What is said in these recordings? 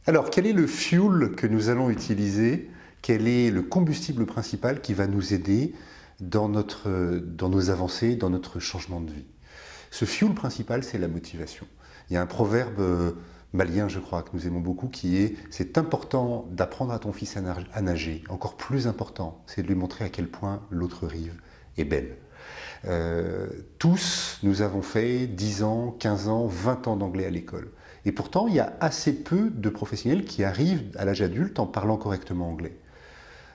Alors, quel est le fuel que nous allons utiliser? Quel est le combustible principal qui va nous aider dans nos avancées, dans notre changement de vie? Ce fuel principal, c'est la motivation. Il y a un proverbe malien, je crois, que nous aimons beaucoup, qui est « c'est important d'apprendre à ton fils à nager. Encore plus important, c'est de lui montrer à quel point l'autre rive est belle. » Tous, nous avons fait 10 ans, 15 ans, 20 ans d'anglais à l'école. Et pourtant, il y a assez peu de professionnels qui arrivent à l'âge adulte en parlant correctement anglais.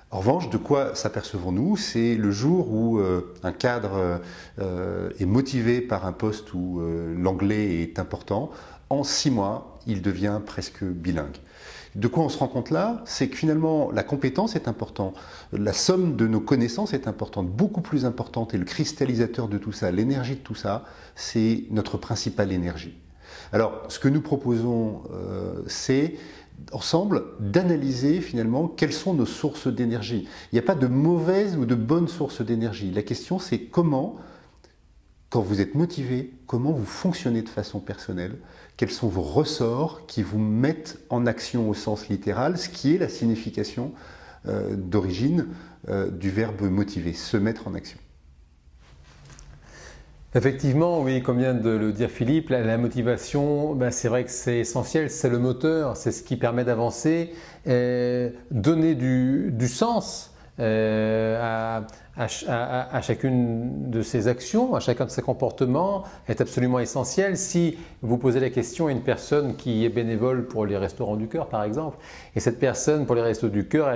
En revanche, de quoi s'apercevons-nous? C'est le jour où un cadre est motivé par un poste où l'anglais est important. En 6 mois, il devient presque bilingue. De quoi on se rend compte là? C'est que finalement, la compétence est importante, la somme de nos connaissances est importante, beaucoup plus importante, et le cristallisateur de tout ça, l'énergie de tout ça, c'est notre principale énergie. Alors, ce que nous proposons, c'est ensemble d'analyser finalement quelles sont nos sources d'énergie. Il n'y a pas de mauvaises ou de bonnes sources d'énergie. La question, c'est comment, quand vous êtes motivé, comment vous fonctionnez de façon personnelle, quels sont vos ressorts qui vous mettent en action au sens littéral, ce qui est la signification d'origine du verbe motiver, se mettre en action. Effectivement, oui, comme vient de le dire Philippe, la motivation, ben c'est vrai que c'est essentiel, c'est le moteur, c'est ce qui permet d'avancer, donner du sens à chacune de ses actions, à chacun de ses comportements est absolument essentiel. Si vous posez la question à une personne qui est bénévole pour les restaurants du cœur par exemple, et cette personne pour les restos du cœur,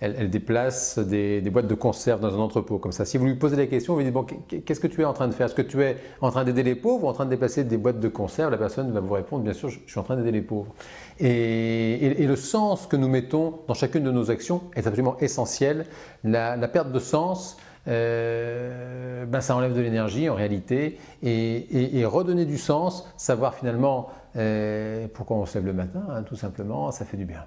elle déplace des boîtes de conserve dans un entrepôt comme ça. Si vous lui posez la question, vous lui dites bon, qu'est-ce que tu es en train de faire? Est-ce que tu es en train d'aider les pauvres ou en train de déplacer des boîtes de conserve? La personne va vous répondre bien sûr, je suis en train d'aider les pauvres. Et le sens que nous mettons dans chacune de nos actions est absolument essentiel. La perte de sens, ben ça enlève de l'énergie en réalité, et redonner du sens, savoir finalement pourquoi on se lève le matin, hein, tout simplement, ça fait du bien.